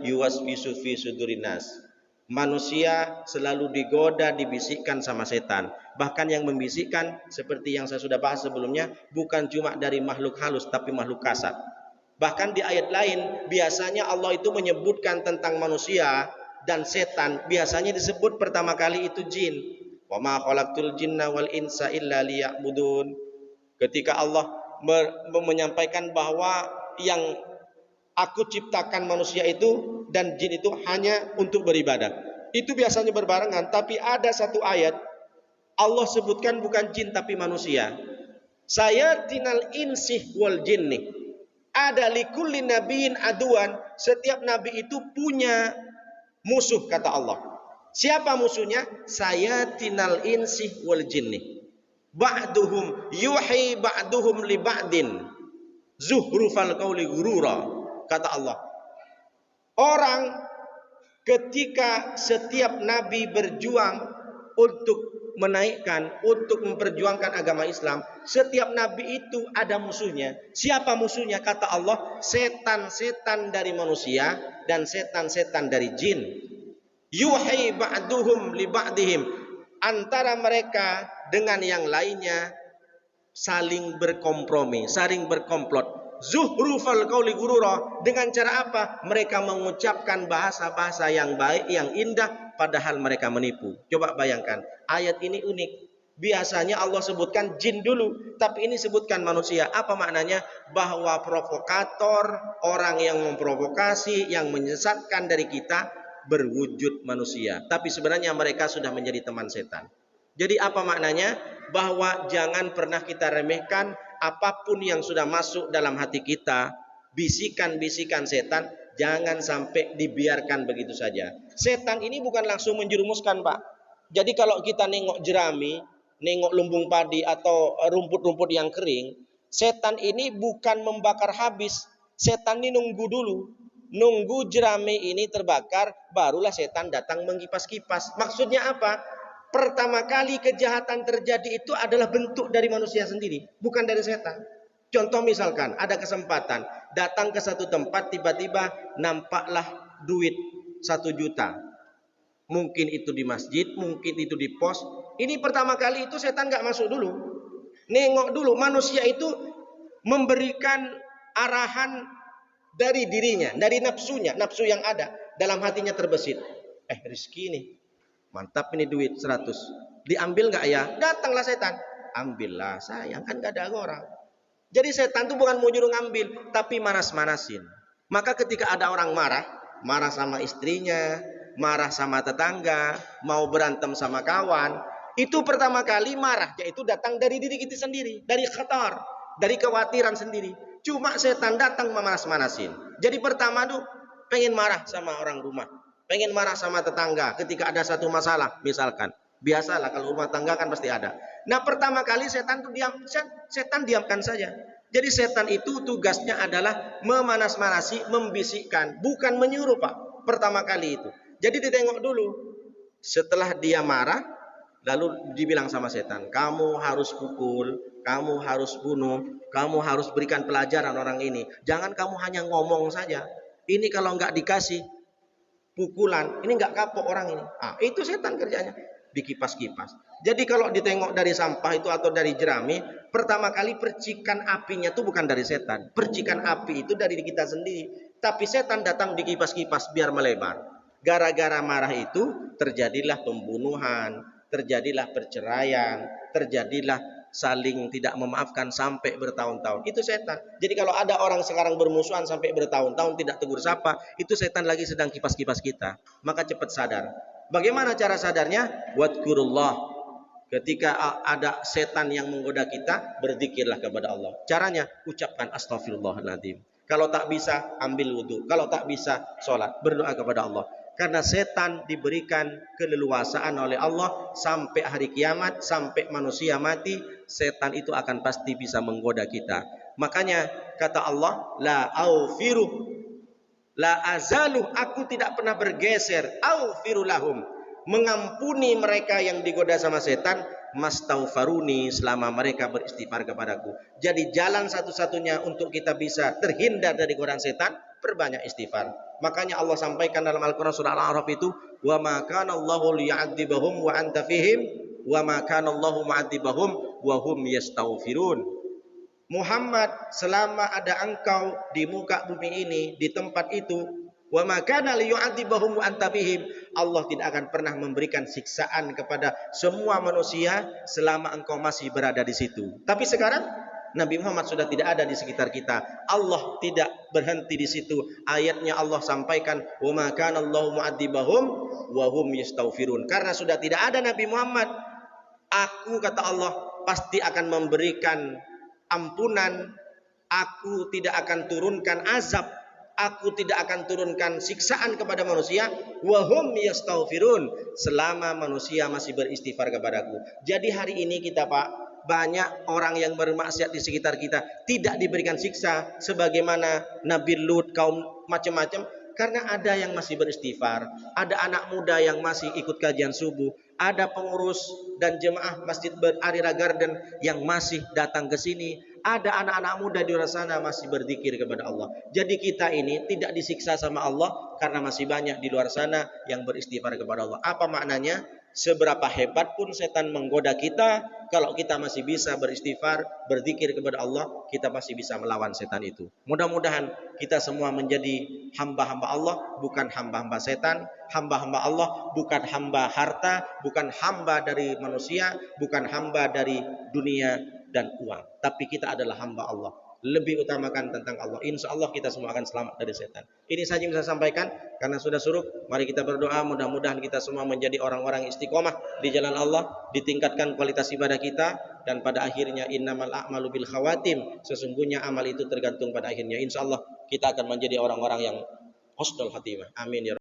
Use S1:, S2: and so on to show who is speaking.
S1: yuwaswisu fi sudurin nas. Manusia selalu digoda, dibisikkan sama setan. Bahkan yang membisikkan, seperti yang saya sudah bahas sebelumnya, bukan cuma dari makhluk halus tapi makhluk kasar. Bahkan di ayat lain biasanya Allah itu menyebutkan tentang manusia dan setan, biasanya disebut pertama kali itu jin. Wa ma khalaqtul jinna wal insa illa liya'budun. Ketika Allah menyampaikan bahwa yang aku ciptakan manusia itu dan jin itu hanya untuk beribadah. Itu biasanya berbarengan, tapi ada satu ayat Allah sebutkan bukan jin tapi manusia. Sayatinal insih wal jinni. Ada likulli nabiin aduan, setiap nabi itu punya musuh kata Allah. Siapa musuhnya? Sayatinal insih wal jinni. Ba'duhum yuhi ba'duhum li ba'din. Zuhrufal qawli gurura. Kata Allah, orang ketika setiap nabi berjuang untuk menaikkan, untuk memperjuangkan agama Islam, setiap nabi itu ada musuhnya. Siapa musuhnya? Kata Allah, setan-setan dari manusia dan setan-setan dari jin. Yuhi ba'duhum li ba'dihim. Antara mereka dengan yang lainnya saling berkompromi, saling berkomplot. Zuhrufal qauli gurura. Dengan cara apa? Mereka mengucapkan bahasa-bahasa yang baik, yang indah, padahal mereka menipu. Coba bayangkan, ayat ini unik. Biasanya Allah sebutkan jin dulu, tapi ini sebutkan manusia. Apa maknanya? Bahwa provokator, orang yang memprovokasi, yang menyesatkan dari kita berwujud manusia, tapi sebenarnya mereka sudah menjadi teman setan. Jadi apa maknanya? Bahwa jangan pernah kita remehkan apapun yang sudah masuk dalam hati kita, bisikan-bisikan setan, jangan sampai dibiarkan begitu saja. Setan ini bukan langsung menjerumuskan, Pak. Jadi kalau kita nengok jerami, nengok lumbung padi atau rumput-rumput yang kering, setan ini bukan membakar habis. Setan ini nunggu dulu. Nunggu jerami ini terbakar, barulah setan datang mengkipas-kipas. Maksudnya apa? Pertama kali kejahatan terjadi itu adalah bentuk dari manusia sendiri, bukan dari setan. Contoh misalkan ada kesempatan datang ke satu tempat, tiba-tiba nampaklah duit 1 juta. Mungkin itu di masjid, mungkin itu di pos. Ini pertama kali itu setan gak masuk dulu. Nengok dulu, manusia itu memberikan arahan dari dirinya, dari nafsunya, nafsu yang ada dalam hatinya terbesit. Rezeki nih. Mantap ini duit 100. Diambil gak ya? Datanglah setan. Ambillah, sayang kan gak ada orang. Jadi setan itu bukan mau nyuruh ngambil, tapi manas-manasin. Maka ketika ada orang marah sama istrinya, marah sama tetangga, mau berantem sama kawan, itu pertama kali marah, yaitu datang dari diri kita sendiri, dari khatar, dari kekhawatiran sendiri. Cuma setan datang memanas-manasin. Jadi pertama tuh pengen marah sama orang rumah, pengen marah sama tetangga ketika ada satu masalah misalkan. Biasalah kalau rumah tangga kan pasti ada. Nah pertama kali setan tuh setan diamkan saja. Jadi setan itu tugasnya adalah memanas-manasi, membisikkan, bukan menyuruh, Pak. Pertama kali itu. Jadi ditengok dulu. Setelah dia marah, lalu dibilang sama setan, kamu harus pukul, kamu harus bunuh, kamu harus berikan pelajaran orang ini. Jangan kamu hanya ngomong saja. Ini kalau nggak dikasih pukulan, ini nggak kapok orang ini. Itu setan kerjanya, dikipas-kipas. Jadi kalau ditengok dari sampah itu atau dari jerami, pertama kali percikan apinya itu bukan dari setan. Percikan api itu dari kita sendiri. Tapi setan datang dikipas-kipas biar melebar. Gara-gara marah itu terjadilah pembunuhan, terjadilah perceraian, terjadilah saling tidak memaafkan sampai bertahun-tahun. Itu setan. Jadi kalau ada orang sekarang bermusuhan sampai bertahun-tahun tidak tegur sapa, itu setan lagi sedang kipas-kipas kita. Maka cepat sadar. Bagaimana cara sadarnya? Wadkurullah. Ketika ada setan yang menggoda kita, berzikirlah kepada Allah. Caranya ucapkan astaghfirullahaladzim. Kalau tak bisa ambil wudhu. Kalau tak bisa sholat, berdoa kepada Allah. Karena setan diberikan keleluasaan oleh Allah sampai hari kiamat, sampai manusia mati, setan itu akan pasti bisa menggoda kita. Makanya kata Allah, la aufiru, la azalu, aku tidak pernah bergeser, aufiru lahum, mengampuni mereka yang digoda sama setan, mastaufaruni, selama mereka beristighfar kepadaku. Jadi jalan satu-satunya untuk kita bisa terhindar dari godaan setan, perbanyak istighfar. Makanya Allah sampaikan dalam Al-Quran surah Al-A'raf itu, wa ma kana Allahu liya'adzibahum wa anta fihim wa ma kana Allahu mu'adzibahum wa hum yastaghfirun. Muhammad, selama ada engkau di muka bumi ini, di tempat itu, wa ma kana liyu'adzibahum wa anta fihim, Allah tidak akan pernah memberikan siksaan kepada semua manusia selama engkau masih berada di situ. Tapi sekarang Nabi Muhammad sudah tidak ada di sekitar kita. Allah tidak berhenti di situ. Ayatnya Allah sampaikan, wa ma kana Allahu mu'adzibahum wa hum yastaghfirun. Karena sudah tidak ada Nabi Muhammad, aku, kata Allah, pasti akan memberikan ampunan. Aku tidak akan turunkan azab, aku tidak akan turunkan siksaan kepada manusia, wahum yastaghfirun, selama manusia masih beristighfar kepadaku. Jadi hari ini kita, Pak, banyak orang yang bermaksiat di sekitar kita tidak diberikan siksa sebagaimana Nabi Lut, kaum macam-macam, karena ada yang masih beristighfar, ada anak muda yang masih ikut kajian subuh, ada pengurus dan jemaah Masjid Arira Garden yang masih datang ke sini, ada anak-anak muda di luar sana masih berzikir kepada Allah. Jadi kita ini tidak disiksa sama Allah karena masih banyak di luar sana yang beristighfar kepada Allah. Apa maknanya? Seberapa hebat pun setan menggoda kita, kalau kita masih bisa beristighfar, berzikir kepada Allah, kita masih bisa melawan setan itu. Mudah-mudahan kita semua menjadi hamba-hamba Allah, bukan hamba-hamba setan. Hamba-hamba Allah bukan hamba harta, bukan hamba dari manusia, bukan hamba dari dunia dan uang. Tapi kita adalah hamba Allah. Lebih utamakan tentang Allah. Insya Allah kita semua akan selamat dari setan. Ini saja yang bisa saya sampaikan. Karena sudah suruh, mari kita berdoa. Mudah-mudahan kita semua menjadi orang-orang istiqomah di jalan Allah. Ditingkatkan kualitas ibadah kita. Dan pada akhirnya, innamal a'malu bil khawatim. Sesungguhnya amal itu tergantung pada akhirnya. Insya Allah kita akan menjadi orang-orang yang husnul khatimah. Amin ya